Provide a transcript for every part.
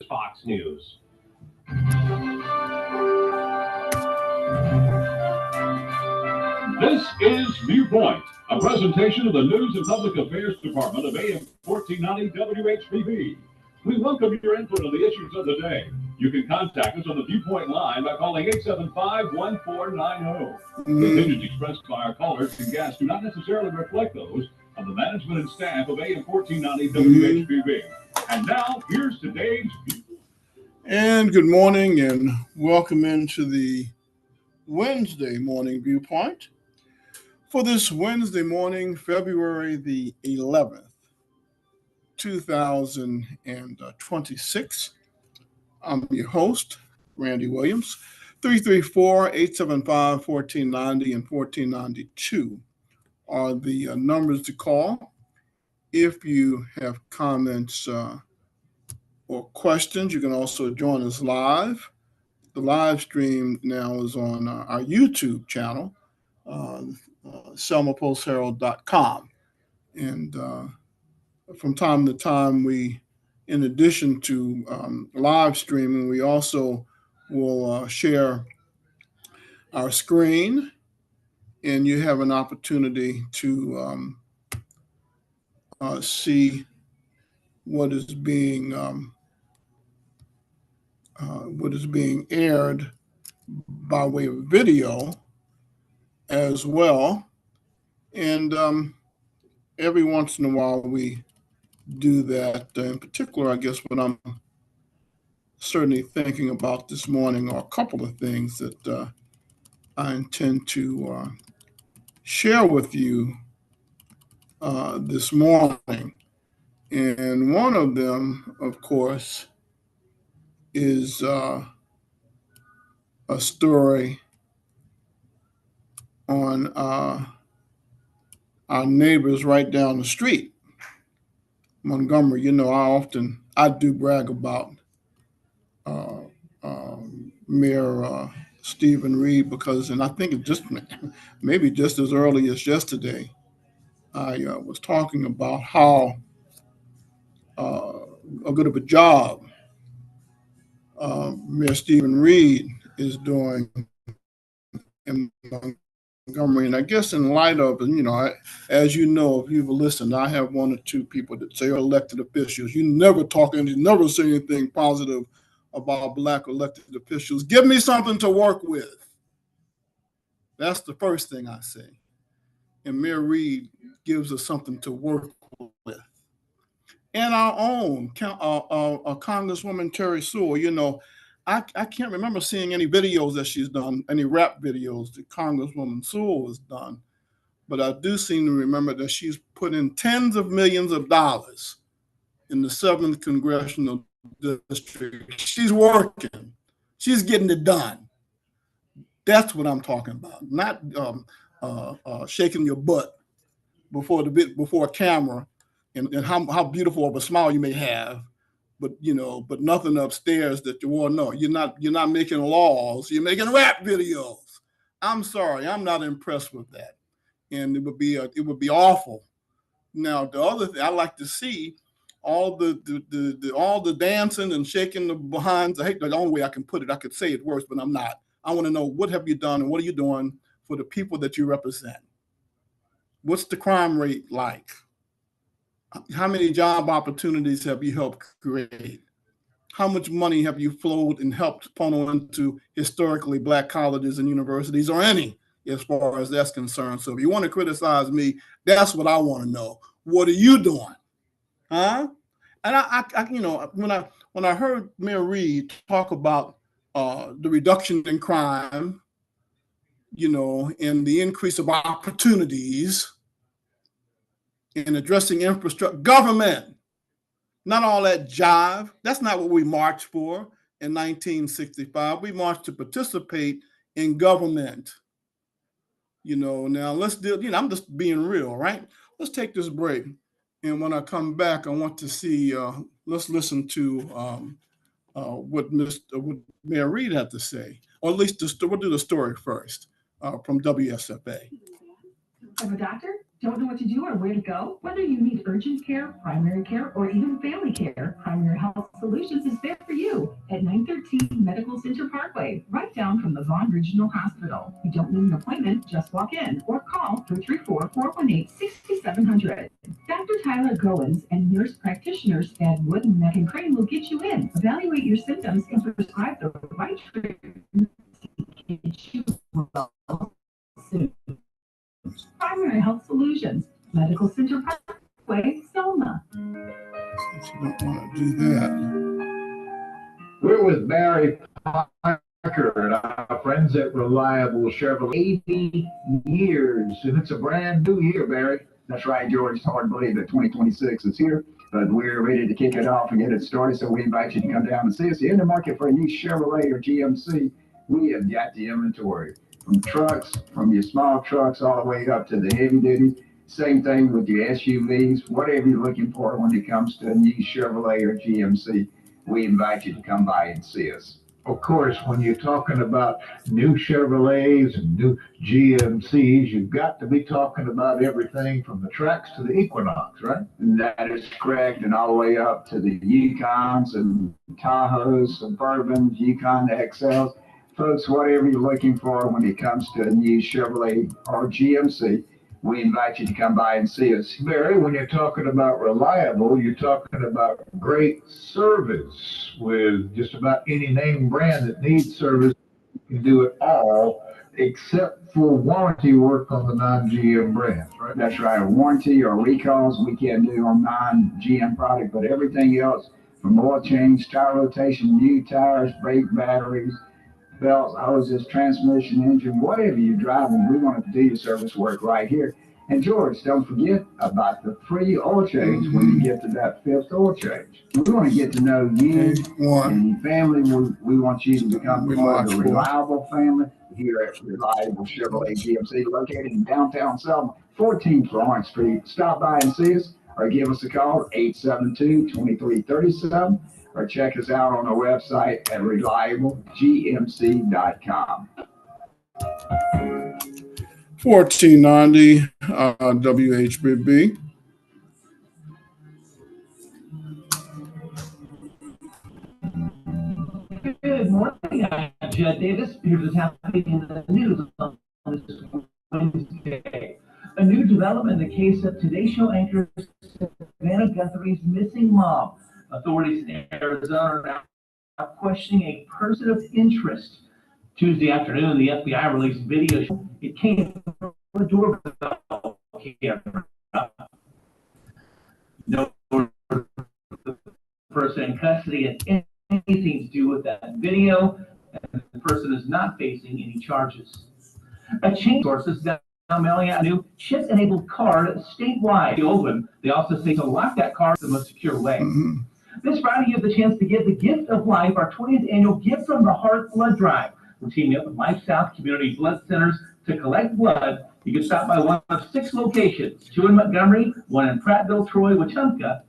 Fox News. This is Viewpoint, a presentation of the News and Public Affairs Department of AM 1490 WHBB. We welcome your input on the issues of the day. You can contact us on the Viewpoint line by calling 875-1490. The opinions expressed by our callers and guests do not necessarily reflect those of the management and staff of AM 1490 WHBB. And now, here's today's Viewpoint. And good morning and welcome into the Wednesday morning Viewpoint. For this Wednesday morning, February the 11th, 2026, I'm your host, Randy Williams. 334-875-1490 and 1492 are the numbers to call. If you have comments or questions, you can also join us live. The live stream now is on our YouTube channel, selmapostherald.com. And from time to time, we, in addition to live streaming, we also will share our screen, and you have an opportunity to see what is being aired by way of video as well. And every once in a while we do that. In particular, I guess what I'm certainly thinking about this morning are a couple of things that I intend to share with you this morning. And one of them, of course, is a story on our neighbors right down the street, Montgomery. You know, I do brag about Mayor Stephen Reed because, and I think it just maybe just as early as yesterday, I was talking about how good of a job Mayor Stephen Reed is doing in Montgomery. And I guess in light of, as you know, if you've listened, I have one or two people that say are elected officials. You never say anything positive about Black elected officials. Give me something to work with. That's the first thing I say. And Mayor Reed gives us something to work with. And our own Congresswoman Terry Sewell, I can't remember seeing any videos that she's done, any rap videos that Congresswoman Sewell has done. But I do seem to remember that she's put in tens of millions of dollars in the 7th Congressional District. She's working. She's getting it done. That's what I'm talking about. Not shaking your butt before a camera and how beautiful of a smile you may have. But nothing upstairs that you want to know. You're not making laws. You're making rap videos. I'm sorry, I'm not impressed with that, and it would be awful. Now the other thing I like to see all the dancing and shaking the behinds. I hate the only way I can put it. I could say it worse, but I'm not. I want to know what have you done and what are you doing for the people that you represent. What's the crime rate like? How many job opportunities have you helped create? How much money have you flowed and helped funnel into historically Black colleges and universities, or any, as far as that's concerned? So if you want to criticize me, that's what I want to know. What are you doing? Huh? And I when I heard Mayor Reed talk about the reduction in crime, and the increase of opportunities in addressing infrastructure, government, not all that jive. That's not what we marched for in 1965. We marched to participate in government. Now let's deal, I'm just being real, right? Let's take this break. And when I come back, I want to see, let's listen to what Mayor Reed had to say, or at least we'll do the story first from WSFA. I'm a doctor. Don't know what to do or where to go? Whether you need urgent care, primary care, or even family care, Primary Health Solutions is there for you at 913 Medical Center Parkway, right down from the Vaughan Regional Hospital. You don't need an appointment, just walk in or call 334-418-6700. Dr. Tyler Goins and nurse practitioners at Wood, Neck, and Crane will get you in, evaluate your symptoms, and prescribe the right treatment to get you well soon. Primary Health Solutions, Medical Center Parkway, Selma. Since you don't want to do that. We're with Barry Parker and our friends at Reliable Chevrolet. 80 years, and it's a brand new year, Barry. That's right, George. It's hard to believe that 2026 is here, but we're ready to kick it off and get it started. So we invite you to come down and see us. If you're in the market for a new Chevrolet or GMC, we have got the inventory. From trucks, from your small trucks, all the way up to the heavy duty. Same thing with your SUVs, whatever you're looking for when it comes to a new Chevrolet or GMC, we invite you to come by and see us. Of course, when you're talking about new Chevrolets and new GMCs, you've got to be talking about everything from the Trax to the Equinox, right? And that is correct, and all the way up to the Yukons and Tahoes, Suburbans, Yukon XLs. Folks, whatever you're looking for when it comes to a new Chevrolet or GMC, we invite you to come by and see us. Barry, when you're talking about reliable, you're talking about great service with just about any name brand that needs service. You can do it all except for warranty work on the non-GM brands, right? That's right. A warranty or recalls we can't do on non-GM product, but everything else from oil change, tire rotation, new tires, brake batteries, belts, hoses, transmission, engine, whatever you're driving, we want to do your service work right here. And George, don't forget about the free oil change when you get to that fifth oil change. We want to get to know you and your family. We want you to become part of the Reliable family here at Reliable Chevrolet GMC, located in downtown Selma, 14 Florence Street. Stop by and see us or give us a call, 872-2337. Or check us out on our website at reliablegmc.com. 1490 WHBB. Good morning, I'm Judd Davis. Here's what's happening in the news on this Wednesday. A new development in the case of Today Show anchor Savannah Guthrie's missing mom. Authorities in Arizona are now questioning a person of interest. Tuesday afternoon, the FBI released video. It came from a doorbell camera. No person in custody has anything to do with that video, and the person is not facing any charges. A chain sources now mailing out a new chip-enabled card statewide. They also say to lock that card the most secure way. This Friday, you have the chance to give the gift of life, our 20th annual Gift from the Heart blood drive. We're teaming up with Life South Community Blood Centers to collect blood. You can stop by one of 6 locations, 2 in Montgomery, 1 in Prattville, Troy, Wetumpka.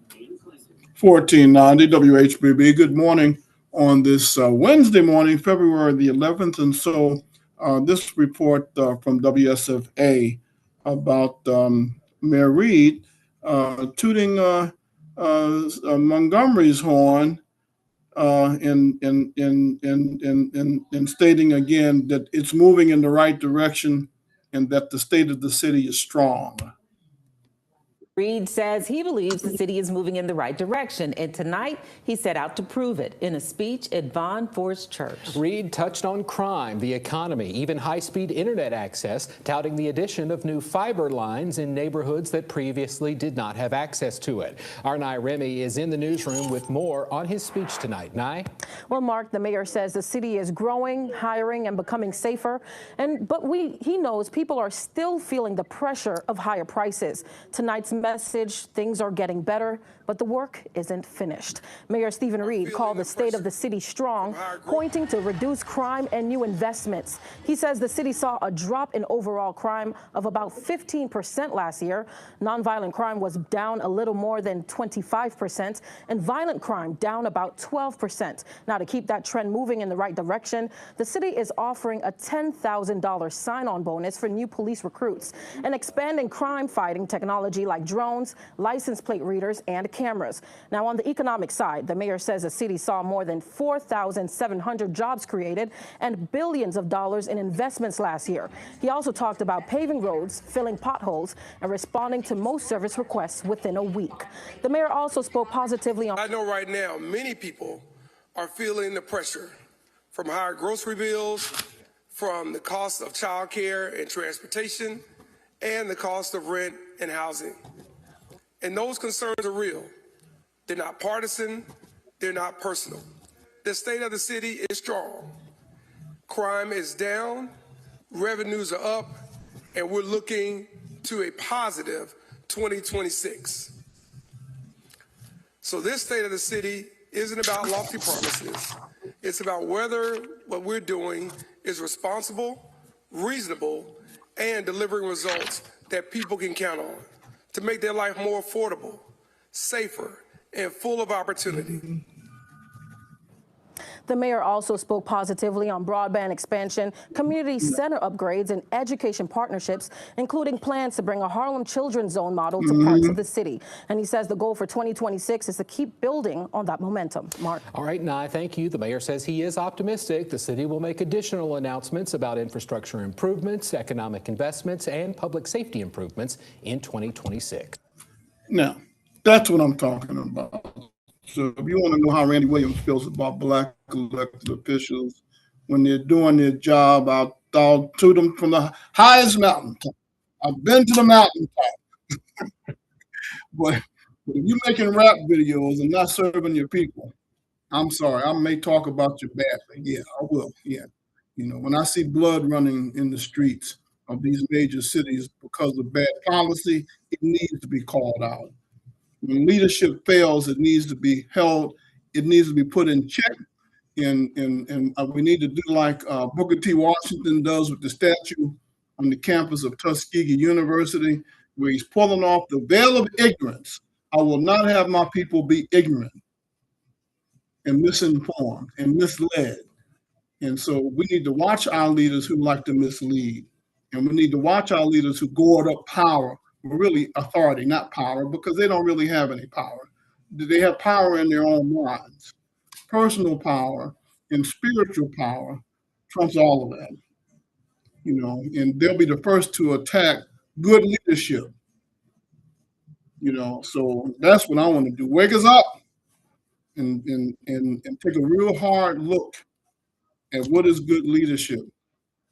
1490 WHBB. Good morning on this Wednesday morning, February the 11th. And so this report from WSFA about Mayor Reed tooting Montgomery's horn in stating again that it's moving in the right direction and that the state of the city is strong. Reed says he believes the city is moving in the right direction, and tonight he set out to prove it in a speech at Vaughn Forest Church. Reed touched on crime, the economy, even high-speed internet access, touting the addition of new fiber lines in neighborhoods that previously did not have access to it. Our Nye Remy is in the newsroom with more on his speech tonight. Nye? Well, Mark, the mayor says the city is growing, hiring, and becoming safer, but he knows people are still feeling the pressure of higher prices. Tonight's message, things are getting better, but the work isn't finished. Mayor Stephen Reed called the state of the city strong, pointing to reduced crime and new investments. He says the city saw a drop in overall crime of about 15% last year. Nonviolent crime was down a little more than 25%, and violent crime down about 12%. Now, to keep that trend moving in the right direction, the city is offering a $10,000 sign-on bonus for new police recruits and expanding crime-fighting technology like drones, license plate readers, and cameras. Now, on the economic side, the mayor says the city saw more than 4,700 jobs created and billions of dollars in investments last year. He also talked about paving roads, filling potholes, and responding to most service requests within a week. The mayor also spoke positively on... I know right now many people are feeling the pressure from higher grocery bills, from the cost of child care and transportation, and the cost of rent and housing. And those concerns are real. They're not partisan, they're not personal. The state of the city is strong. Crime is down, revenues are up, and we're looking to a positive 2026. So this state of the city isn't about lofty promises. It's about whether what we're doing is responsible, reasonable, and delivering results that people can count on to make their life more affordable, safer, and full of opportunity. The mayor also spoke positively on broadband expansion, community center upgrades, and education partnerships, including plans to bring a Harlem Children's Zone model to parts of the city. And he says the goal for 2026 is to keep building on that momentum. Mark. All right, Nye, thank you. The mayor says he is optimistic the city will make additional announcements about infrastructure improvements, economic investments, and public safety improvements in 2026. Now, that's what I'm talking about. So if you want to know how Randy Williams feels about black elected officials when they're doing their job, I'll talk to them from the highest mountaintop. I've been to the mountaintop. But if you're making rap videos and not serving your people, I'm sorry, I may talk about you badly. Yeah, I will. Yeah. You know, when I see blood running in the streets of these major cities because of bad policy, it needs to be called out. When leadership fails, it needs to be held. It needs to be put in check. And we need to do like Booker T. Washington does with the statue on the campus of Tuskegee University, where he's pulling off the veil of ignorance. I will not have my people be ignorant and misinformed and misled. And so we need to watch our leaders who like to mislead. And we need to watch our leaders who gourd up power, really authority, not power, because they don't really have any power. They have power in their own minds. Personal power and spiritual power trumps all of that. You know, and they'll be the first to attack good leadership. You know, so that's what I want to do. Wake us up and take a real hard look at what is good leadership.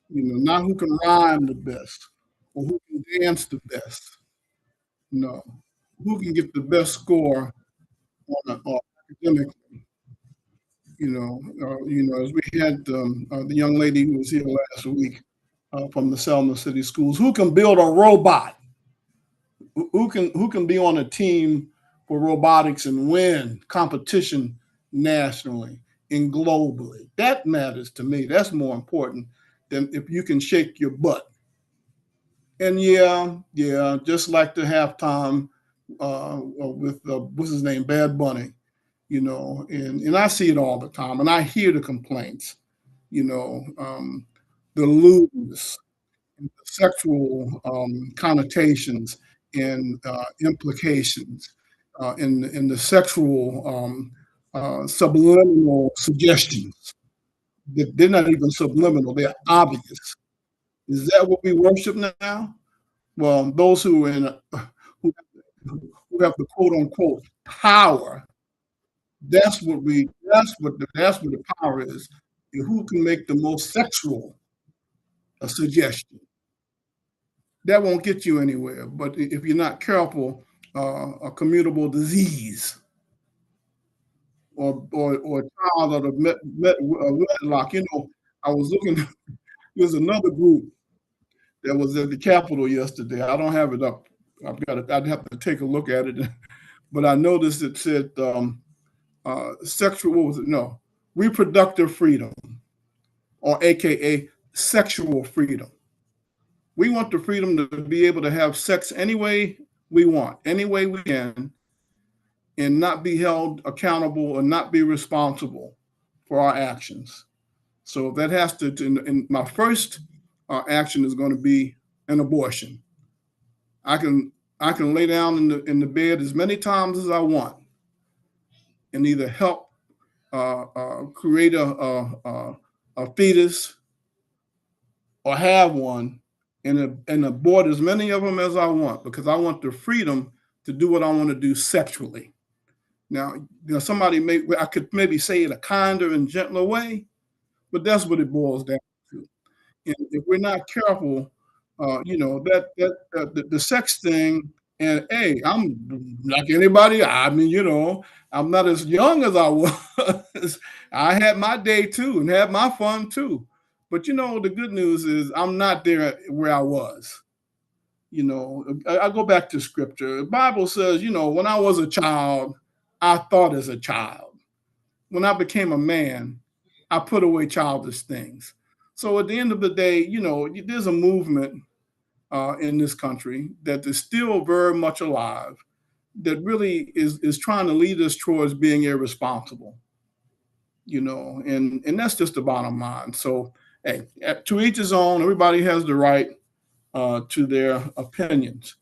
You know, not who can rhyme the best or who can dance the best. No, who can get the best score academically? You know, as we had the young lady who was here last week from the Selma City Schools, who can build a robot? Who can be on a team for robotics and win competition nationally and globally? That matters to me. That's more important than if you can shake your butt. And yeah, just like the halftime with what's his name, Bad Bunny, you know, and I see it all the time, and I hear the complaints, you know, the lewdness, the sexual connotations and implications, in the sexual subliminal suggestions. They're not even subliminal; they're obvious. Is that what we worship now? Well, those who have the quote unquote power, that's what the power is. Who can make the most sexual suggestion? That won't get you anywhere. But if you're not careful, a communicable disease or a child out of wedlock. You know, I was looking. There's another group that was at the Capitol yesterday. I don't have it up I'd have to take a look at it, but I noticed it said sexual. What was it? No, reproductive freedom, or AKA sexual freedom. We want the freedom to be able to have sex any way we want, any way we can, and not be held accountable and not be responsible for our actions. So that has to, and my first action is going to be an abortion. I can lay down in the bed as many times as I want, and either help create a fetus or have one, and abort as many of them as I want, because I want the freedom to do what I want to do sexually. Now, I could maybe say it a kinder and gentler way, but that's what it boils down to. And if we're not careful, the sex thing. And hey, I'm like anybody. I mean, I'm not as young as I was. I had my day too, and had my fun too. But the good news is I'm not there where I was. I go back to scripture. The Bible says, when I was a child, I thought as a child. When I became a man, I put away childish things. So at the end of the day, there's a movement in this country that is still very much alive, that really is trying to lead us towards being irresponsible, and that's just the bottom line. So, hey, to each his own. Everybody has the right to their opinions.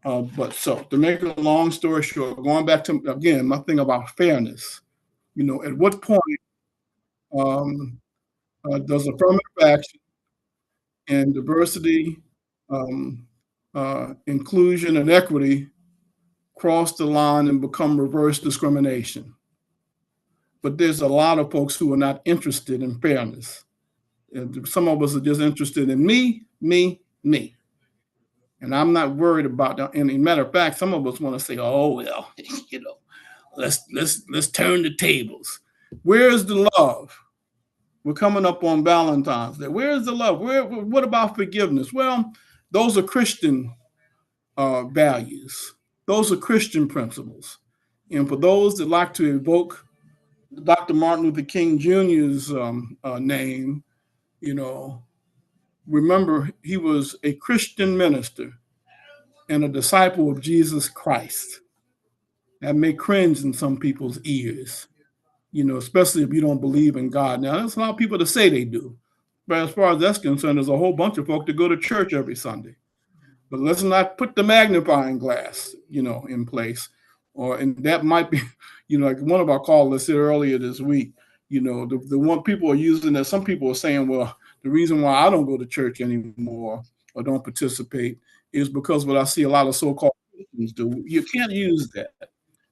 But so to make a long story short, going back to again my thing about fairness, at what point does affirmative action and diversity, inclusion, and equity cross the line and become reverse discrimination? But there's a lot of folks who are not interested in fairness. And some of us are just interested in me, me, me. And I'm not worried about that. And as a matter of fact, some of us want to say, "Oh well, let's turn the tables." Where's the love? We're coming up on Valentine's Day. Where's the love? What about forgiveness? Well, those are Christian values. Those are Christian principles. And for those that like to evoke Dr. Martin Luther King Jr.'s name, remember he was a Christian minister and a disciple of Jesus Christ. That may cringe in some people's ears, especially if you don't believe in God. Now, there's a lot of people that say they do. But as far as that's concerned, there's a whole bunch of folk that go to church every Sunday. But let's not put the magnifying glass, in place. And that might be, like one of our callers said earlier this week, the one people are using that. Some people are saying, well, the reason why I don't go to church anymore or don't participate is because what I see a lot of so-called Christians do. You can't use that.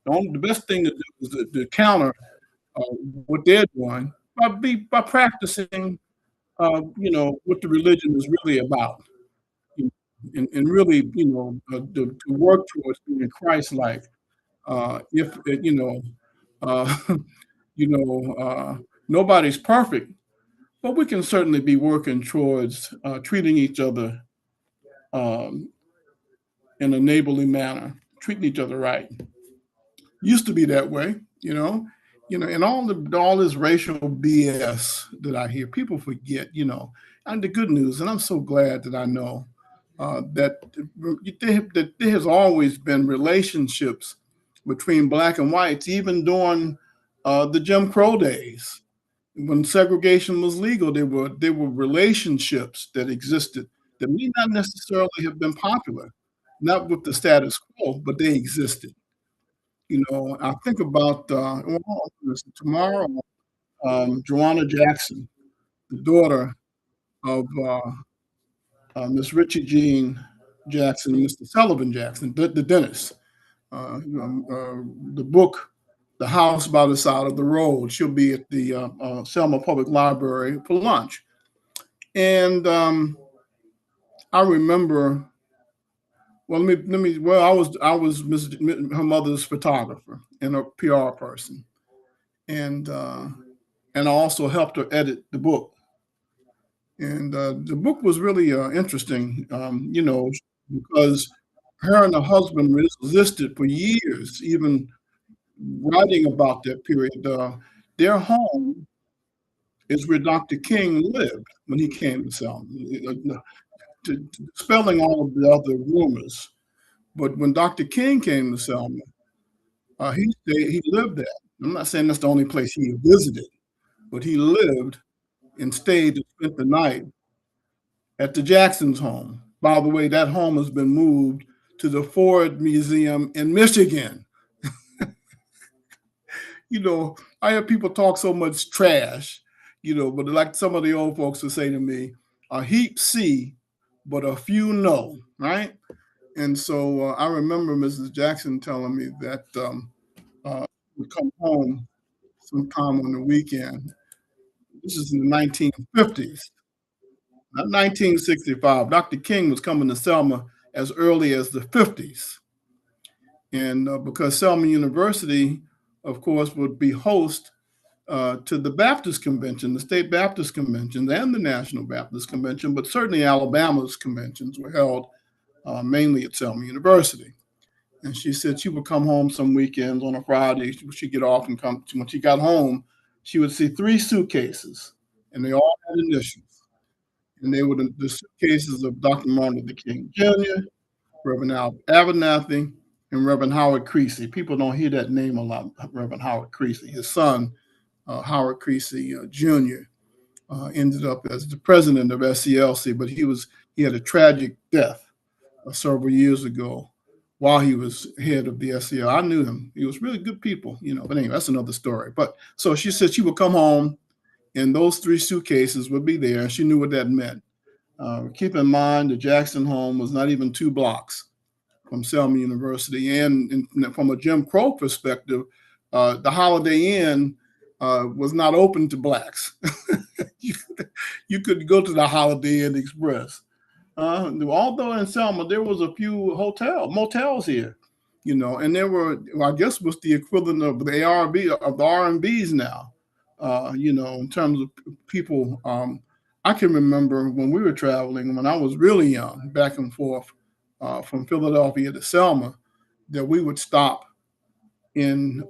The best thing to do is to counter what they're doing by practicing, what the religion is really about, and really, to work towards being Christ-like. If nobody's perfect, but we can certainly be working towards treating each other in a neighborly manner, treating each other right. Used to be that way, and all this racial BS that I hear, people forget, and the good news, and I'm so glad that I know that there has always been relationships between black and whites, even during the Jim Crow days. When segregation was legal, there were relationships that existed that may not necessarily have been popular, not with the status quo, but they existed. I think about tomorrow, Joanna Jackson, the daughter of Miss Richie Jean Jackson and Mr. Sullivan Jackson, the dentist. The book, The House by the Side of the Road. She'll be at the Selma Public Library for lunch. And I remember, well, I was her mother's photographer and a PR person. And I also helped her edit the book. And the book was really interesting, because Her and her husband resisted for years, even writing about that period. Their home is where Dr. King lived when he came to Selma, dispelling all of the other rumors. But when Dr. King came to Selma, he lived there. I'm not saying that's the only place he visited, but he lived and stayed and spent the night at the Jackson's home. By the way, that home has been moved to the Ford Museum in Michigan. I hear people talk so much trash, but like some of the old folks would say to me, a heap see, but a few know, right? And so I remember Mrs. Jackson telling me that would come home sometime on the weekend. This is in the 1950s, not 1965. Dr. King was coming to Selma as early as the 50s. And because Selma University, of course, would be host to the Baptist Convention, the State Baptist Convention, and the National Baptist Convention, but certainly Alabama's conventions were held mainly at Selma University. And she said she would come home some weekends on a Friday. She'd get off and come. When she got home, she would see 3 suitcases, and they all had initials. And they were the suitcases of Dr. Martin Luther King Jr., Reverend Al Abernathy, and Reverend Howard Creasy. People don't hear that name a lot, Reverend Howard Creasy. His son, Howard Creasy Jr., ended up as the president of SCLC, but he had a tragic death several years ago while he was head of the SCL. I knew him. He was really good people, but anyway, that's another story. But so she said she would come home and those 3 suitcases would be there, and she knew what that meant. Keep in mind, the Jackson home was not even 2 blocks from Selma University, and from a Jim Crow perspective, the Holiday Inn was not open to blacks. you could go to the Holiday Inn Express. Although in Selma there was a few motels here, and there were, I guess, was the equivalent of the R&Bs now, in terms of people. I can remember when we were traveling, when I was really young, back and forth from Philadelphia to Selma, that we would stop in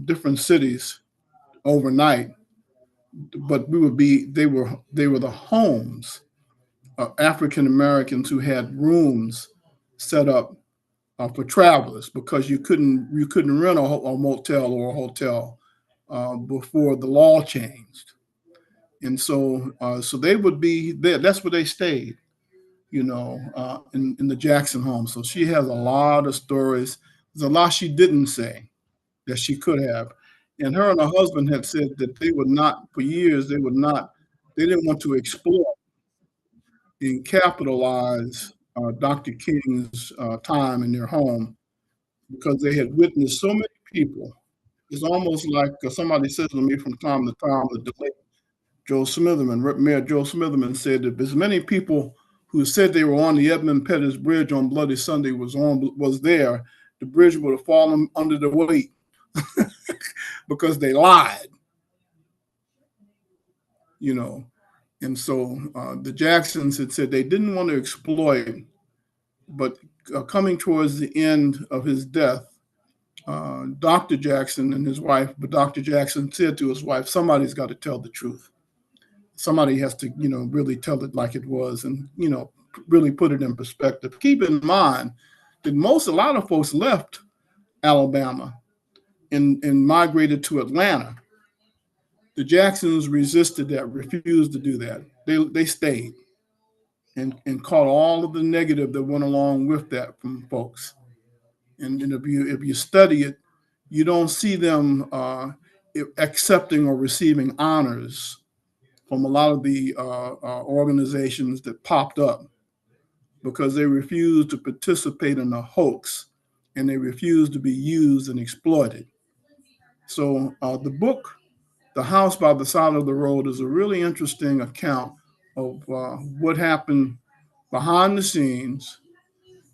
different cities overnight, but they were the homes of African Americans who had rooms set up for travelers, because you couldn't rent a motel or a hotel before the law changed, and so they would be there. That's where they stayed, in the Jackson home. So she has a lot of stories. There's a lot she didn't say that she could have. And her and her husband had said that they would not, for years, they didn't want to exploit and capitalize Dr. King's time in their home, because they had witnessed so many people. It's almost like somebody says to me from time to time that the late Mayor Joe Smitherman said that as many people who said they were on the Edmund Pettus Bridge on Bloody Sunday was there, the bridge would have fallen under the weight because they lied, And so the Jacksons had said they didn't want to exploit, but coming towards the end of his death, Dr. Jackson and his wife, but Dr. Jackson said to his wife, somebody's got to tell the truth. Somebody has to, really tell it like it was, and, really put it in perspective. Keep in mind that a lot of folks left Alabama and migrated to Atlanta. The Jacksons resisted that, refused to do that. They stayed and caught all of the negative that went along with that from folks. And if you study it, you don't see them accepting or receiving honors from a lot of the organizations that popped up, because they refused to participate in a hoax and they refused to be used and exploited. So the book, The House by the Side of the Road, is a really interesting account of what happened behind the scenes,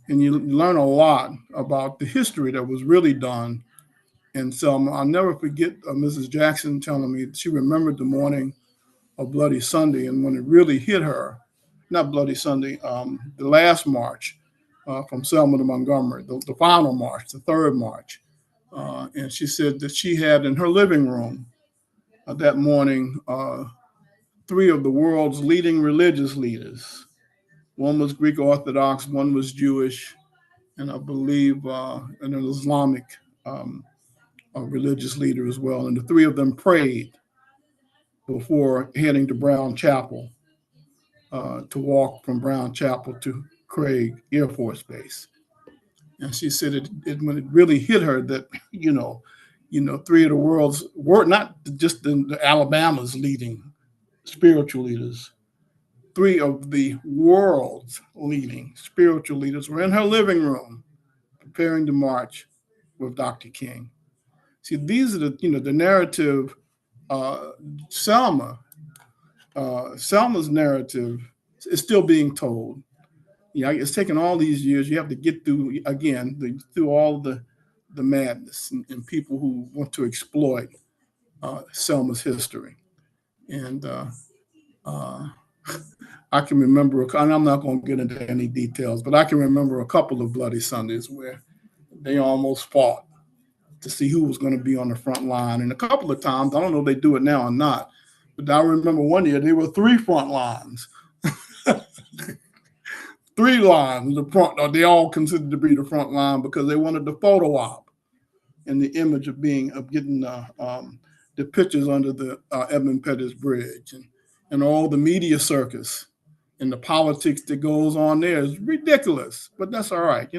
and you learn a lot about the history that was really done. And so I'll never forget Mrs. Jackson telling me she remembered the morning of Bloody Sunday, and when it really hit her, not Bloody Sunday, the last march, from Selma to Montgomery, the final march, the third march. And she said that she had in her living room that morning 3 of the world's leading religious leaders. One was Greek Orthodox, one was Jewish, and I believe an Islamic a religious leader as well. And the 3 of them prayed before heading to Brown Chapel to walk from Brown Chapel to Craig Air Force Base. And she said when it really hit her that, 3 of the world's were not just the Alabama's leading spiritual leaders, 3 of the world's leading spiritual leaders were in her living room preparing to march with Dr. King. See, these are the narrative. Selma's narrative is still being told. It's taken all these years. You have to get through through all the madness and people who want to exploit Selma's history. And I can remember, and I'm not going to get into any details, but I can remember a couple of Bloody Sundays where they almost fought to see who was going to be on the front line. And a couple of times, I don't know if they do it now or not, but I remember one year there were 3 front lines. 3 lines, the front, or they all considered to be the front line because they wanted the photo op and the image of getting the pictures under the Edmund Pettus Bridge and all the media circus and the politics that goes on there is ridiculous, but that's all right.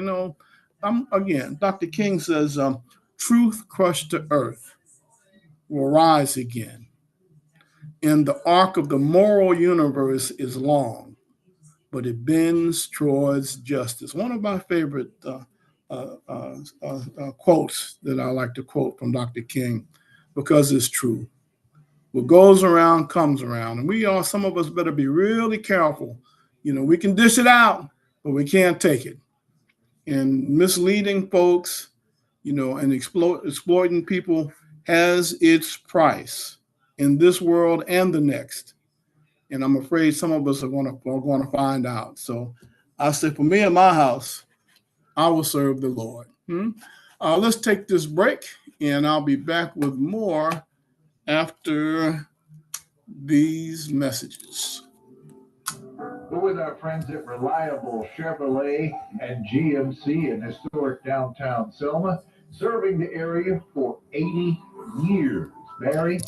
Dr. King says, truth crushed to earth will rise again. And the arc of the moral universe is long, but it bends towards justice. One of my favorite quotes that I like to quote from Dr. King, because it's true. What goes around comes around. And some of us better be really careful. We can dish it out, but we can't take it. And misleading folks, and exploiting people has its price in this world and the next. And I'm afraid some of us are going to find out. So I say, for me and my house, I will serve the Lord. Let's take this break, and I'll be back with more after these messages. We're with our friends at Reliable Chevrolet and GMC in historic downtown Selma, serving the area for 80 years. Barry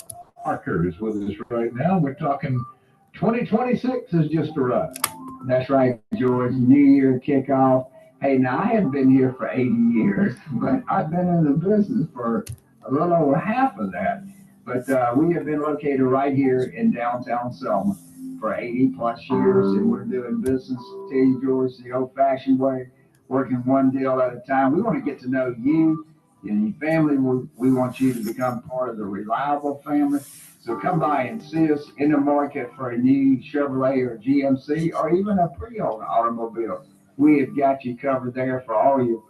Parker is with us right now. We're talking 2026 has just arrived. That's right, George. New Year kickoff. Hey, now I haven't been here for 80 years, but I've been in the business for a little over half of that. But we have been located right here in downtown Selma for 80 plus years, and we're doing business, tell you, George, the old-fashioned way, working one deal at a time. We want to get to know you and your family. We want you to become part of the Reliable family. So come by and see us in the market for a new Chevrolet or GMC or even a pre-owned automobile. We have got you covered there for all your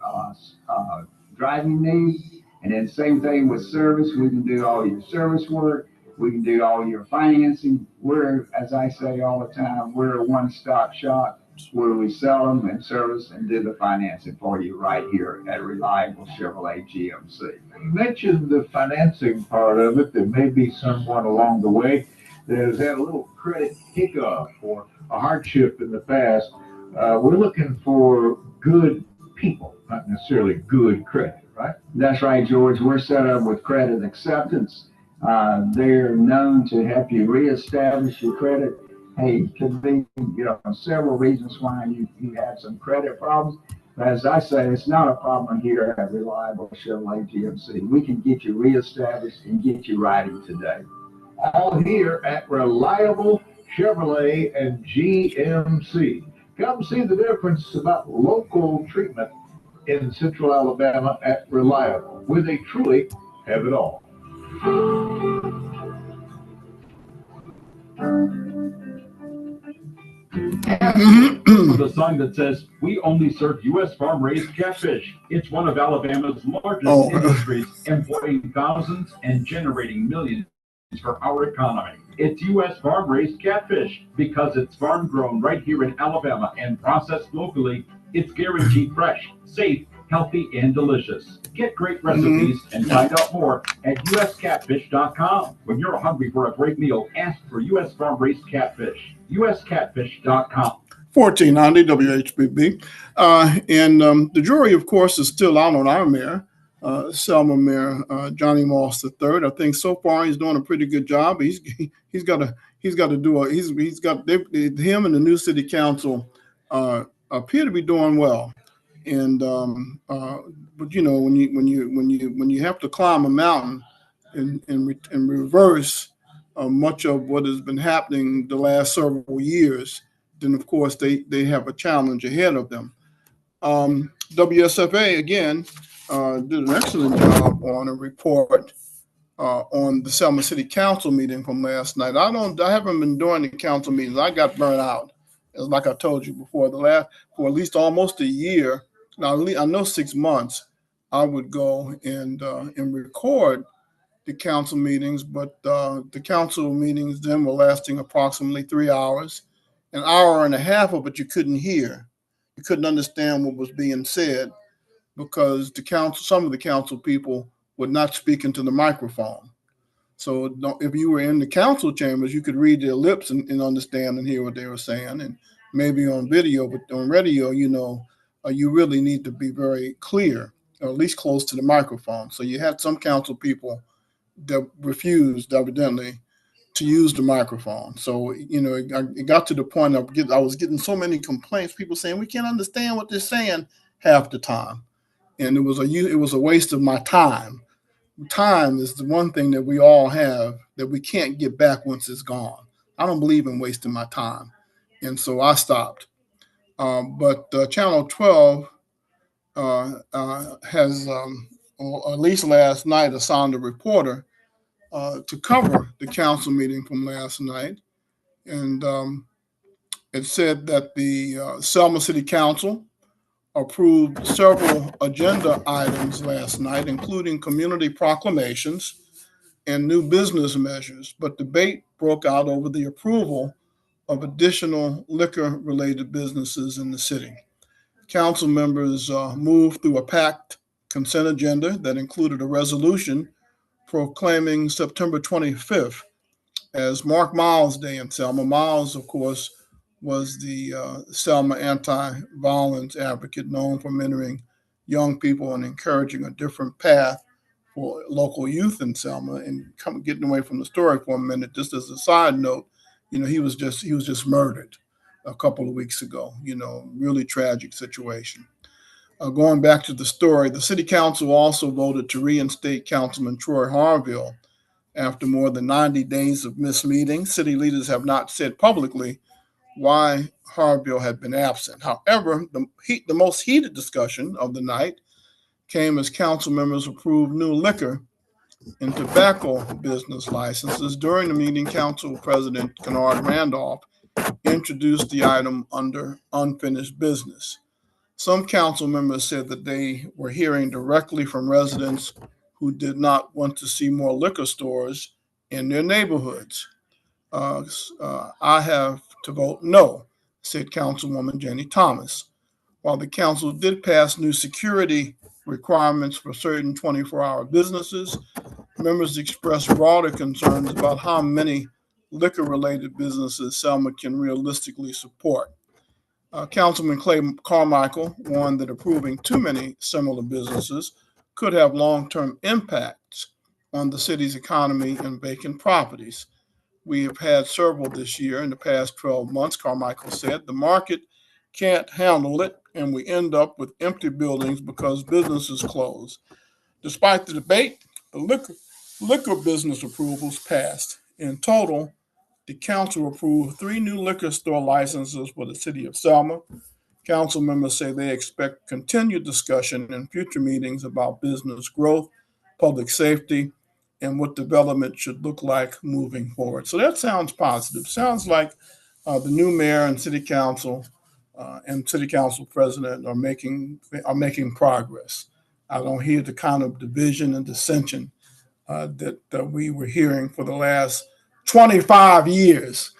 driving needs. And then same thing with service. We can do all your service work. We can do all your financing. We're, as I say all the time, we're a one-stop shop where we sell them and service and do the financing for you right here at Reliable Chevrolet GMC. You mentioned the financing part of it. There may be someone along the way that has had a little credit hiccup or a hardship in the past. We're looking for good people, not necessarily good credit, right? That's right, George. We're set up with credit acceptance. They're known to help you reestablish your credit. Hey, it could be, several reasons why you have some credit problems. But as I say, it's not a problem here at Reliable Chevrolet GMC. We can get you reestablished and get you riding today. All here at Reliable Chevrolet and GMC. Come see the difference about local treatment in Central Alabama at Reliable, where they truly have it all. With a sign that says, "We only serve U.S. farm-raised catfish." It's one of Alabama's largest industries, employing thousands and generating millions for our economy. It's U.S. farm-raised catfish because it's farm-grown right here in Alabama and processed locally. It's guaranteed fresh, safe, healthy, and delicious. Get great recipes and find out more at uscatfish.com. When you're hungry for a great meal, ask for U.S. farm-raised catfish. uscatfish.com. 1490 WHBB. The jury, of course, is still out on our mayor, Selma Mayor Johnny Moss III. I think so far he's doing a pretty good job. He's got him and the new city council appear to be doing well. And but you know, when you have to climb a mountain and reverse much of what has been happening the last several years, then of course they have a challenge ahead of them. WSFA again did an excellent job on a report on the Selma City Council meeting from last night. I haven't been doing the council meetings. I got burnt out, as like I told you before. For at least almost a year. Now I know 6 months. I would go and record the council meetings, but the council meetings then were lasting approximately 3 hours. An hour and a half of it you couldn't hear. You couldn't understand what was being said because some of the council people would not speak into the microphone. So if you were in the council chambers, you could read their lips and understand and hear what they were saying, and maybe on video, but on radio, you really need to be very clear, or at least close to the microphone. So you had some council people that refused, evidently, to use the microphone. So, it got to the point I was getting so many complaints, people saying, we can't understand what they're saying half the time. And it was a waste of my time. Time is the one thing that we all have that we can't get back once it's gone. I don't believe in wasting my time. And so I stopped. But Channel 12 has, or at least last night, assigned a reporter to cover the council meeting from last night. And it said that the Selma City Council approved several agenda items last night, including community proclamations and new business measures. But debate broke out over the approval of additional liquor-related businesses in the city. Council members moved through a packed consent agenda that included a resolution proclaiming September 25th as Mark Miles Day in Selma. Miles, of course, was the Selma anti-violence advocate known for mentoring young people and encouraging a different path for local youth in Selma. And getting away from the story for a minute, just as a side note, he was just murdered a couple of weeks ago. Really tragic situation. Going back to the story, the city council also voted to reinstate Councilman Troy Harville after more than 90 days of missed meetings. City leaders have not said publicly why Harville had been absent. However, the most heated discussion of the night came as council members approved new liquor and tobacco business licenses. During the meeting, Council President Kennard Randolph introduced the item under unfinished business. Some council members said that they were hearing directly from residents who did not want to see more liquor stores in their neighborhoods. I have to vote no, said Councilwoman Jenny Thomas. While the council did pass new security requirements for certain 24-hour businesses, members expressed broader concerns about how many liquor-related businesses Selma can realistically support. Councilman Clay Carmichael warned that approving too many similar businesses could have long-term impacts on the city's economy and vacant properties. We have had several this year in the past 12 months, Carmichael said. The market can't handle it, and we end up with empty buildings because businesses close. Despite the debate, the liquor business approvals passed. In total, the council approved 3 new liquor store licenses for the city of Selma. Council members say they expect continued discussion in future meetings about business growth, public safety, and what development should look like moving forward. So that sounds positive. Sounds like the new mayor and city council and city council president are making progress. I don't hear the kind of division and dissension that we were hearing for the last 25 years.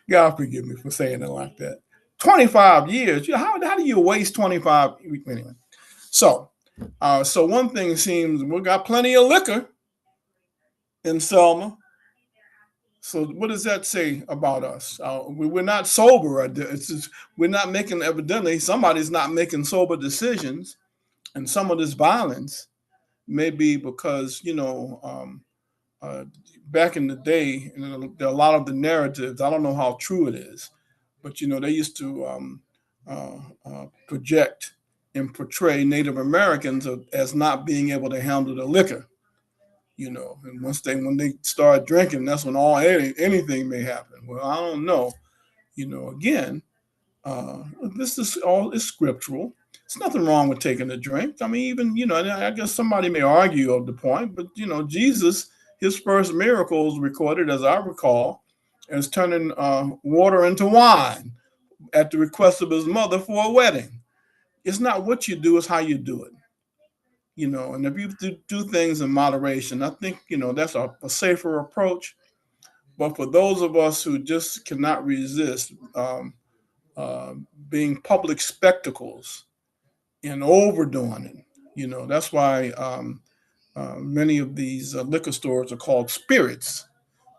God forgive me for saying it like that. 25 years. How do you waste 25? Anyway, so one thing seems we got plenty of liquor in Selma. So what does that say about us? We're not sober. It's just, we're not making, evidently, somebody's not making sober decisions. And some of this violence may be because, back in the day, there are a lot of the narratives, I don't know how true it is, but, they used to project and portray Native Americans as not being able to handle the liquor. And when they start drinking, that's when anything may happen. Well, I don't know. Again, this is scriptural. There's nothing wrong with taking a drink. I mean, even, I guess somebody may argue of the point, but, Jesus, his first miracle is recorded, as I recall, as turning water into wine at the request of his mother for a wedding. It's not what you do, it's how you do it. And if you do things in moderation, I think, that's a safer approach. But for those of us who just cannot resist being public spectacles and overdoing it, that's why many of these liquor stores are called spirits,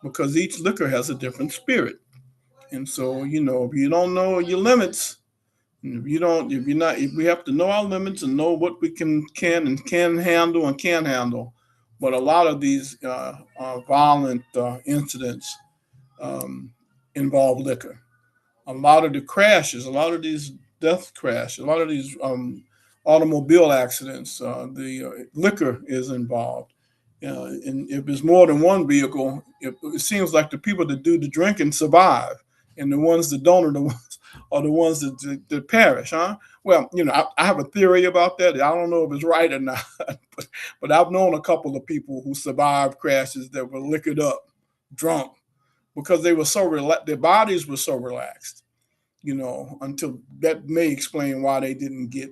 because each liquor has a different spirit. And so, if you don't know your limits, if we have to know our limits and know what we can handle and can't handle. But a lot of these violent incidents involve liquor. A lot of the crashes, a lot of these death crashes, a lot of these automobile accidents, the liquor is involved. And if there's more than one vehicle, it seems like the people that do the drinking survive, and the ones that don't are the ones that perish, huh? Well, I have a theory about that. I don't know if it's right or not, but I've known a couple of people who survived crashes that were liquored up, drunk, because they were their bodies were so relaxed, until that may explain why they didn't get,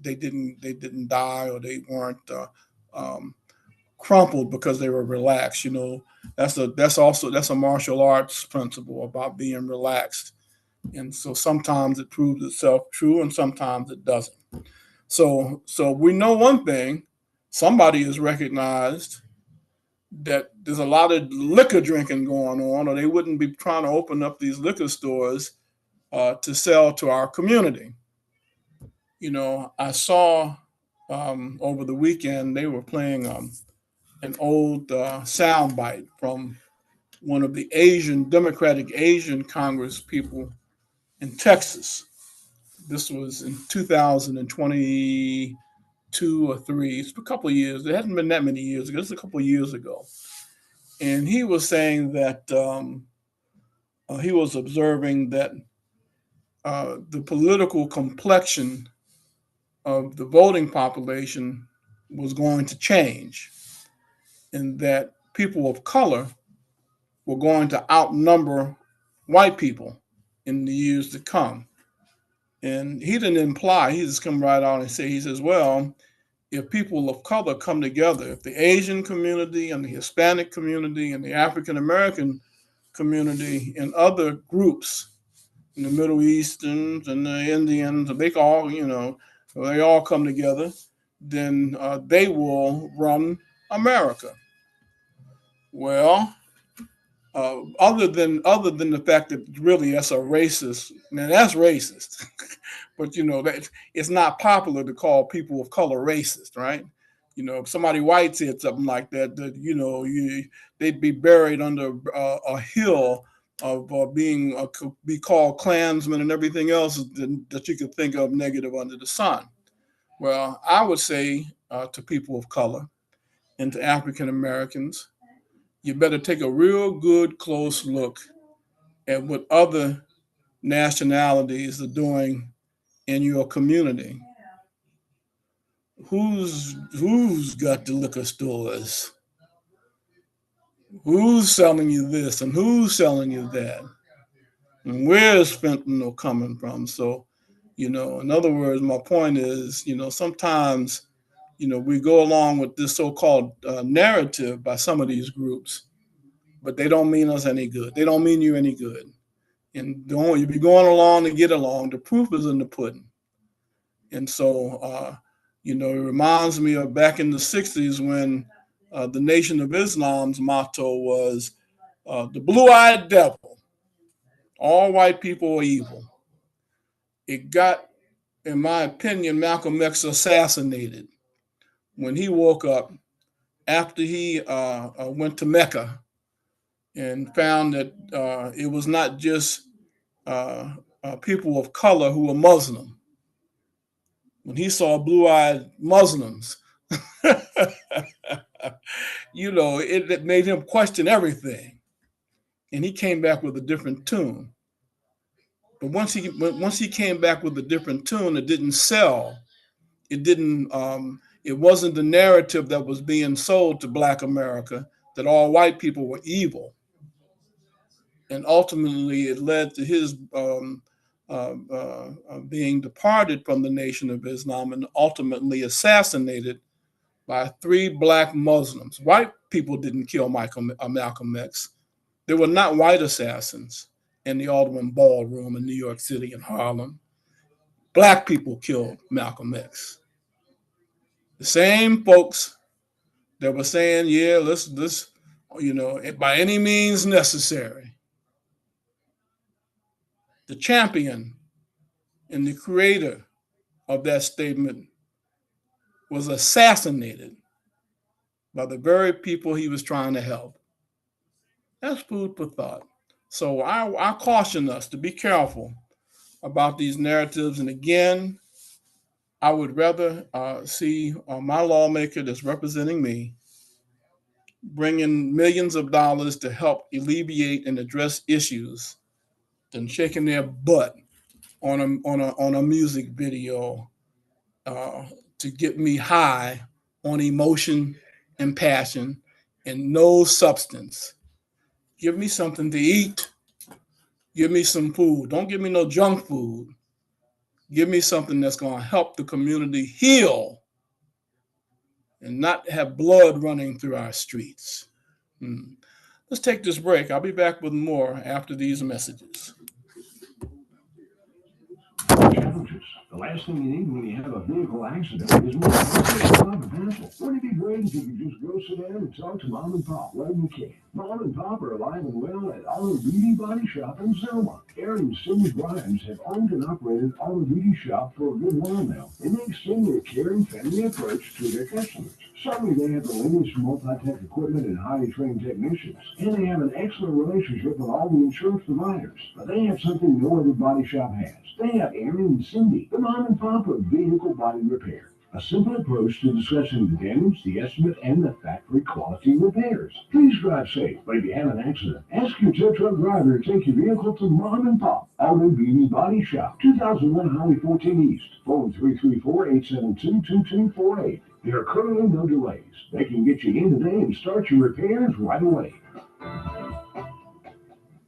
they didn't die, or they weren't crumpled because they were relaxed. That's a martial arts principle about being relaxed. And so sometimes it proves itself true and sometimes it doesn't. So we know one thing: somebody has recognized that there's a lot of liquor drinking going on, or they wouldn't be trying to open up these liquor stores to sell to our community. I saw over the weekend they were playing an old soundbite from one of the Democratic Asian Congress people in Texas. This was in 2022 or 3. It's a couple of years. It hasn't been that many years ago. It's a couple of years ago. And he was saying that he was observing that the political complexion of the voting population was going to change, and that people of color were going to outnumber white people in the years to come. And he didn't imply, he just come right out and say, he says, well, if people of color come together, if the Asian community and the Hispanic community and the African American community and other groups in the Middle Easterns and the Indians, they all come together, then they will run America. Well, other than the fact that really that's a racist, now that's racist, but that it's not popular to call people of color racist, right? If somebody white said something like that, they'd be buried under a hill of be called Klansmen and everything else that you could think of negative under the sun. Well, I would say to people of color and to African Americans, you better take a real good close look at what other nationalities are doing in your community. Who's got the liquor stores? Who's selling you this and who's selling you that? And where's fentanyl coming from? So, in other words, my point is, sometimes, we go along with this so-called narrative by some of these groups, but they don't mean us any good. They don't mean you any good. And you be going along to get along. The proof is in the pudding. And so, it reminds me of back in the 60s when the Nation of Islam's motto was the blue-eyed devil. All white people are evil. It got, in my opinion, Malcolm X assassinated when he woke up after he went to Mecca and found that it was not just people of color who were Muslim. When he saw blue-eyed Muslims, it made him question everything. And he came back with a different tune. But once he came back with a different tune, it didn't sell. It wasn't the narrative that was being sold to Black America that all white people were evil. And ultimately, it led to his being departed from the Nation of Islam and ultimately assassinated by 3 Black Muslims. White people didn't kill Malcolm X. There were not white assassins in the Alderman Ballroom in New York City and Harlem. Black people killed Malcolm X. The same folks that were saying, yeah, let's by any means necessary. The champion and the creator of that statement was assassinated by the very people he was trying to help. That's food for thought. So I caution us to be careful about these narratives. And again, I would rather see my lawmaker that's representing me bring in millions of dollars to help alleviate and address issues than shaking their butt on a music video to get me high on emotion and passion and no substance. Give me something to eat. Give me some food. Don't give me no junk food. Give me something that's going to help the community heal and not have blood running through our streets. Let's take this break. I'll be back with more after these messages. Challenges. The last thing you need when you have a vehicle accident is more pencil. Wouldn't it be great if you could just go sit down and talk to Mom and Pop? Well, you can. Mom and Pop are alive and well at Auto Beauty Body Shop in Selma. Aaron and Cindy Grimes have owned and operated Auto Beauty Shop for a good while now, and they extend their caring family approach to their customers. Certainly, they have the latest multi-tech equipment and highly trained technicians, and they have an excellent relationship with all the insurance providers. But they have something no other body shop has. They have Aaron and Cindy, the Mom and Pop of vehicle body repair. A simple approach to discussing the damage, the estimate, and the factory quality repairs. Please drive safe, but if you have an accident, ask your tow truck driver to take your vehicle to Mom and Pop Auto Beauty Body Shop, 2001 Highway 14 East, phone 334-872-2248. There are currently no delays. They can get you in today and start your repairs right away.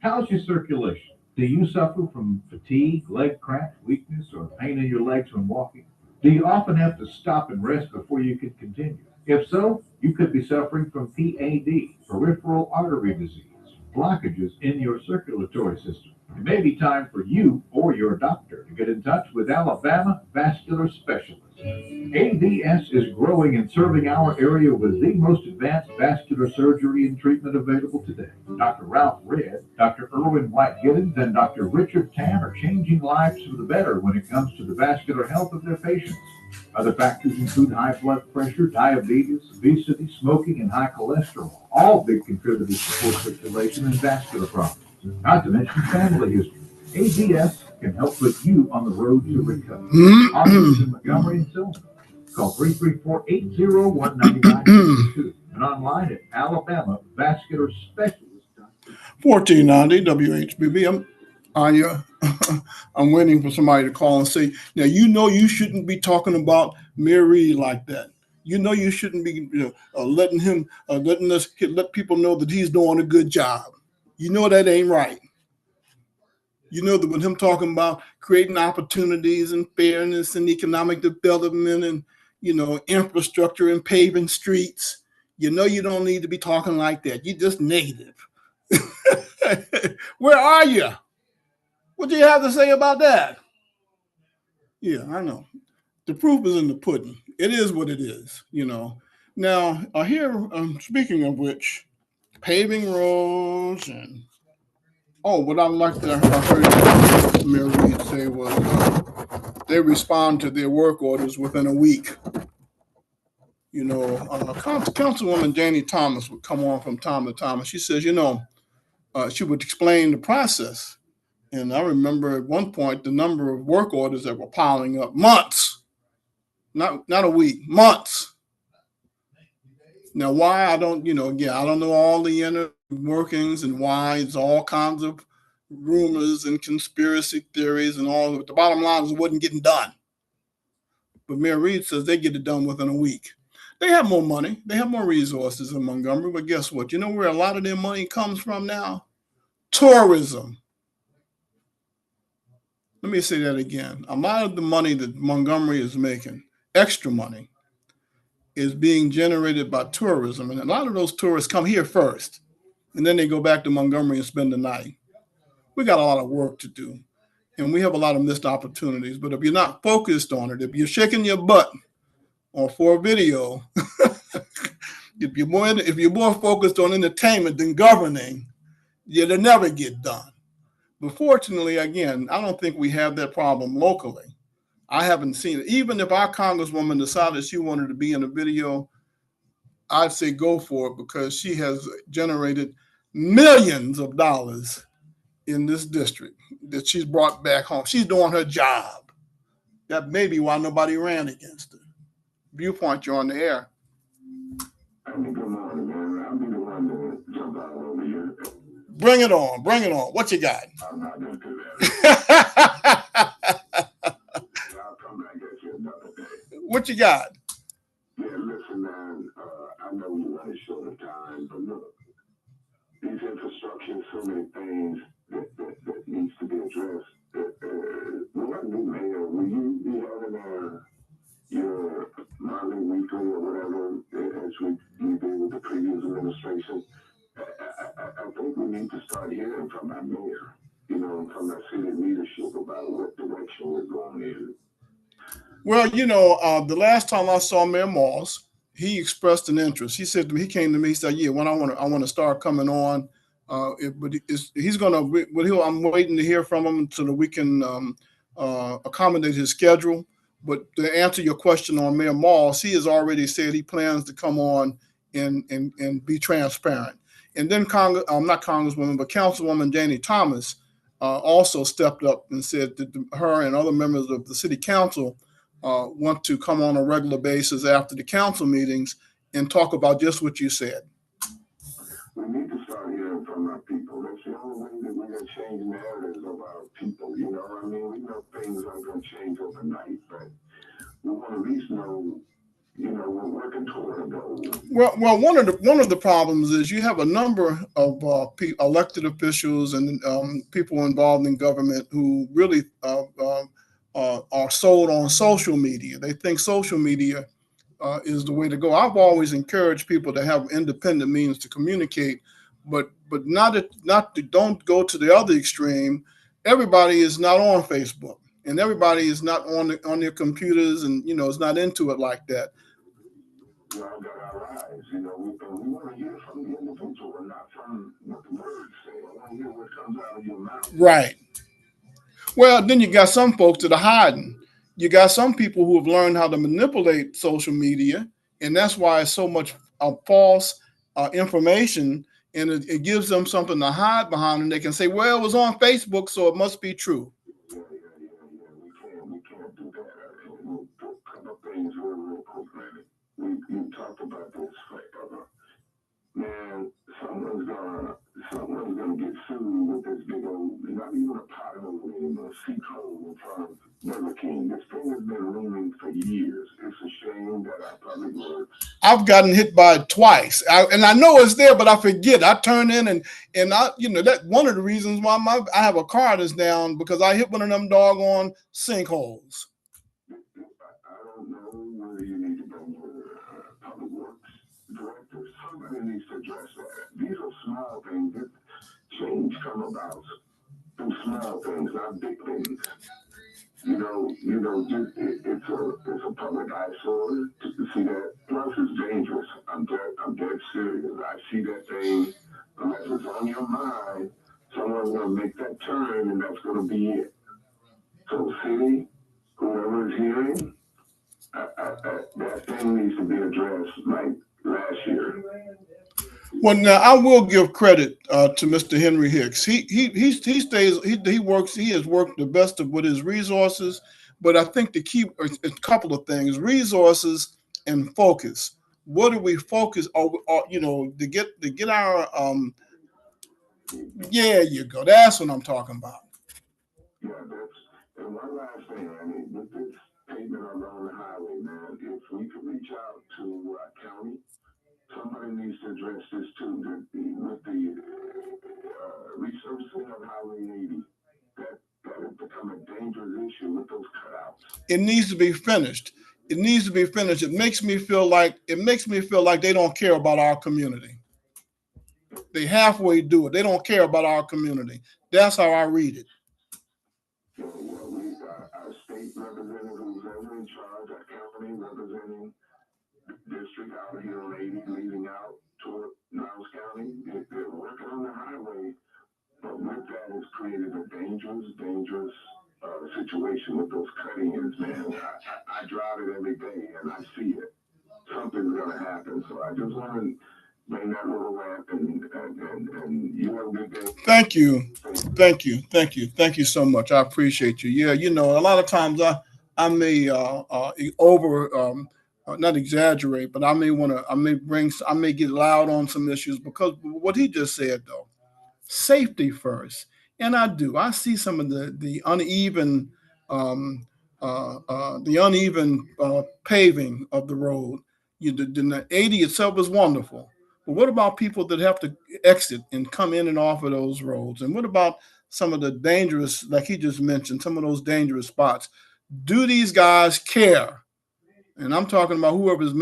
How's your circulation? Do you suffer from fatigue, leg cramp, weakness, or pain in your legs when walking? Do you often have to stop and rest before you can continue? If so, you could be suffering from PAD, peripheral artery disease, blockages in your circulatory system. It may be time for you or your doctor to get in touch with Alabama Vascular Specialists. AVS is growing and serving our area with the most advanced vascular surgery and treatment available today. Dr. Ralph Redd, Dr. Irwin White-Giddens, and Dr. Richard Tan are changing lives for the better when it comes to the vascular health of their patients. Other factors include high blood pressure, diabetes, obesity, smoking, and high cholesterol, all big contributors to poor circulation and vascular problems. Not to mention family history. AVS can help put you on the road to recovery. Offices in Montgomery and Selma. Call 334-801-9962 and online at alabamavascularspecialist.com. 1490 WHBB. I'm waiting for somebody to call and say, now, you shouldn't be talking about Mayor Reed like that. You shouldn't be let people know that he's doing a good job. That ain't right. That with him talking about creating opportunities and fairness and economic development and, infrastructure and paving streets, you don't need to be talking like that. You're just negative. Where are you? What do you have to say about that? Yeah, I know. The proof is in the pudding. It is what it is, you know. Now, here, speaking of which, paving roads and what I liked that I heard Mayor Reed say was they respond to their work orders within a week. You know, Councilwoman Janie Thomas would come on from time to time, and she says, she would explain the process. And I remember at one point the number of work orders that were piling up, months, not a week, months. Now, why? I don't know all the inner workings and why. It's all kinds of rumors and conspiracy theories and all. But the bottom line is it wasn't getting done. But Mayor Reed says they get it done within a week. They have more money. They have more resources in Montgomery. But guess what? You know where a lot of their money comes from now? Tourism. Let me say that again. A lot of the money that Montgomery is making, extra money, is being generated by tourism. And a lot of those tourists come here first, and then they go back to Montgomery and spend the night. We got a lot of work to do, and we have a lot of missed opportunities. But if you're not focused on it, if you're shaking your butt for a video, if you're more focused on entertainment than governing, it'll never get done. But fortunately, again, I don't think we have that problem locally. I haven't seen it. Even if our congresswoman decided she wanted to be in a video, I'd say go for it because she has generated millions of dollars in this district that she's brought back home. She's doing her job. That may be why nobody ran against her. Viewpoint, you're on the air. Good morning, man. I'll be the one to jump out over here. Bring it on. Bring it on. What you got? I'm not going to do that. I'll come back at you another day. What you got? Yeah, listen, man. I know you running short of time, but look, these infrastructure, so many things that needs to be addressed. What new mayor, will you be having your monthly, weekly, or whatever, as we did with the previous administration? I think we need to start hearing from our mayor, from our city leadership about what direction we're going in. Well, the last time I saw Mayor Moss, he expressed an interest. He said he came to me. He said, "Yeah, when I want to start coming on, he's gonna. I'm waiting to hear from him so that we can accommodate his schedule." But to answer your question on Mayor Moss, he has already said he plans to come on and be transparent. And then not Congresswoman, but Councilwoman Janie Thomas also stepped up and said that her and other members of the city council want to come on a regular basis after the council meetings and talk about just what you said. We need to start hearing from our people. That's the only way that we're going to change narratives of our people. We know things aren't going to change overnight, but we want to at least know, we're working toward a goal. Well, one of the problems is you have a number of elected officials and people involved in government who really are sold on social media. They think social media is the way to go. I've always encouraged people to have independent means to communicate, but don't go to the other extreme. Everybody is not on Facebook, and everybody is not on their computers, and is not into it like that. We all got our lives, we want to hear from the individual and not from what the words say. I want to hear what comes out of your mouth. Right. Well, then you got some folks that are hiding. You got some people who have learned how to manipulate social media, and that's why it's so much false information, and it gives them something to hide behind, and they can say, well, it was on Facebook, so it must be true. Yeah. We can't do that. We'll put a couple of things real quick, man. We talked about this forever. Man, someone's gonna get sued with this big old, not even a pothole in a sinkhole in front of Burger King. This thing has been looming for years. It's a shame that our public works. I've gotten hit by it twice, and I know it's there, but I forget. I turn in and that one of the reasons why I have a car that's down because I hit one of them doggone sinkholes. I don't know whether you need to go to public works directors. Somebody needs to address that. These are small things that change come about through small things, not big things. It's a public eyesore to see that. Plus, it's dangerous. I'm dead serious. I see that thing, unless it's on your mind, someone's gonna make that turn, and that's gonna be it. So, city, whoever is hearing, that thing needs to be addressed like last year. Well, now I will give credit to Mr. Henry Hicks. He works. He has worked the best with his resources, but I think the key is a couple of things: resources and focus. What do we focus on? To get our Yeah, you go. That's what I'm talking about. Yeah, and one last thing, with this pavement along the highway, man, if we could reach out to county, somebody needs to address this too, with the resurfacing of Highway 80. That has become a dangerous issue with those cutouts. It needs to be finished. It needs to be finished. It makes me feel like they don't care about our community. They halfway do it. They don't care about our community. That's how I read it. So, our state representative who's ever in charge, our county representing district out here on 80 leading out toward Niles County, they're working on the highway, but with that has created a dangerous situation with those cut-ins, man. I drive it every day and I see it. Something's gonna happen. So I just want to bring that little lamp and you have a good day. Thank you so much. I appreciate you. Yeah, a lot of times I may not exaggerate, but I may get loud on some issues because what he just said though, safety first, and I see some of the uneven paving of the road. The 80 itself is wonderful, but what about people that have to exit and come in and off of those roads? And what about some of the dangerous, like he just mentioned, some of those dangerous spots? Do these guys care? And I'm talking about whoever's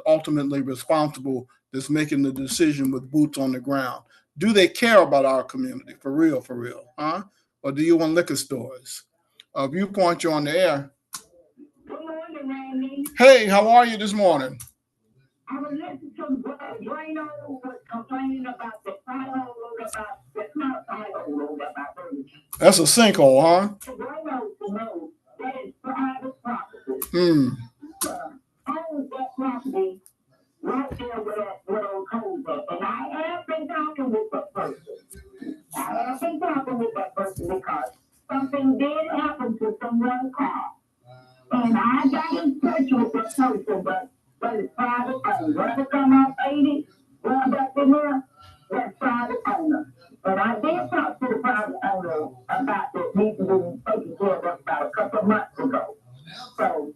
ultimately responsible that's making the decision with boots on the ground. Do they care about our community for real, huh? Or do you want liquor stores? Viewpoint, you're on the air. Good morning, Randy. Hey, how are you this morning? I was listening to Drano was complaining about the pothole about it's not a pothole about Burlington. That's a sinkhole, huh? Drano knows that is private property. Owns that property right there where those holes are. And I have been talking with that person because something did happen to someone's car. And I got in touch with that person, but it's private owner. When I come out 80, going back in there, that's private owner. But I did talk to the private owner about this. He's been taking care of us about a couple of months ago. So,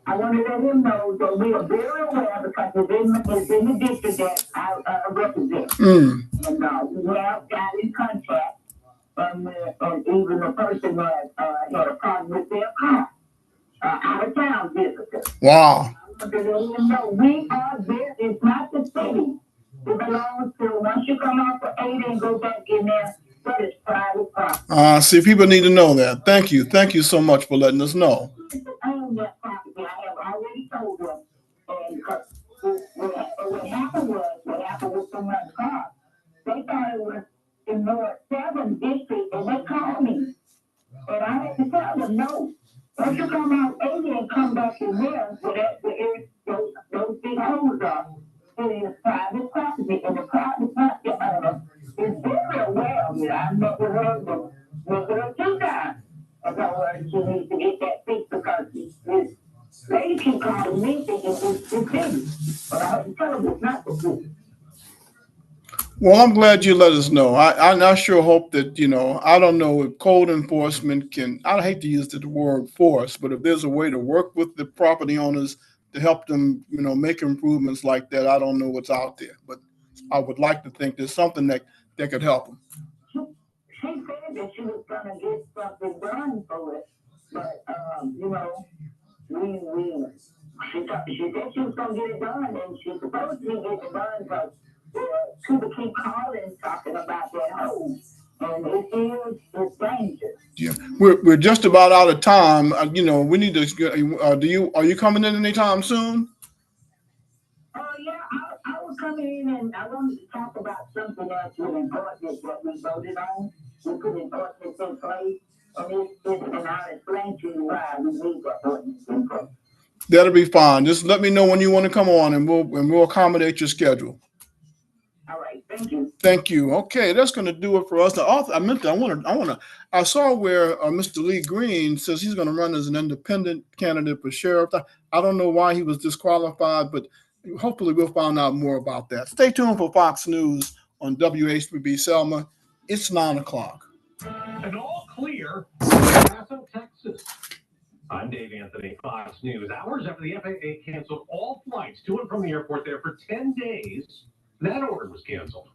I want to let him know that we are very aware because it's in the district that I represent. And we have got in contact. And even the person that had a problem with their car, out of town visitors. Wow. I want to let him know we are there. It's not the city. It belongs to, once you come off for 80 and go back in there, that is private property. See, people need to know that. Thank you. Thank you so much for letting us know. I own that property. I have already told them. And because what happened with someone's car, they thought it was in North 7 District, and they called me. And I had to tell them, no. Once you come out 80 and come back in here, where those big holes are, it is private property, and the private property owner is very aware of it. I've met with her 2 times about where she needs to get that fixed because this lady keep calling me thinking it's the city. But I have to tell them it's not the city. Well, I'm glad you let us know. I sure hope that, I don't know if code enforcement I hate to use the word force, but if there's a way to work with the property owners to help them, make improvements like that, I don't know what's out there. But I would like to think there's something that could help them. She said that she was going to get something done for it, but, she said she was going to get it done, and she's supposed to be getting it done because People keep calling talking about that hole. And it's dangerous. Yeah, we're just about out of time. You know, we need to. Are you coming in anytime soon? Oh yeah, I was coming in and I wanted to talk about something else with enforcement that we voted on. We put enforcement in place, and I'll explain to you why we need enforcement in place. That'll be fine. Just let me know when you want to come on, and we'll accommodate your schedule. All right, thank you. Thank you. Okay, that's going to do it for us. I saw where Mr. Lee Green says he's going to run as an independent candidate for sheriff. I don't know why he was disqualified, but hopefully we'll find out more about that. Stay tuned for Fox News on WHBB Selma. It's 9 o'clock. And all clear in El Paso, Texas. I'm Dave Anthony, Fox News. Hours after the FAA canceled all flights to and from the airport there for 10 days, that order was canceled.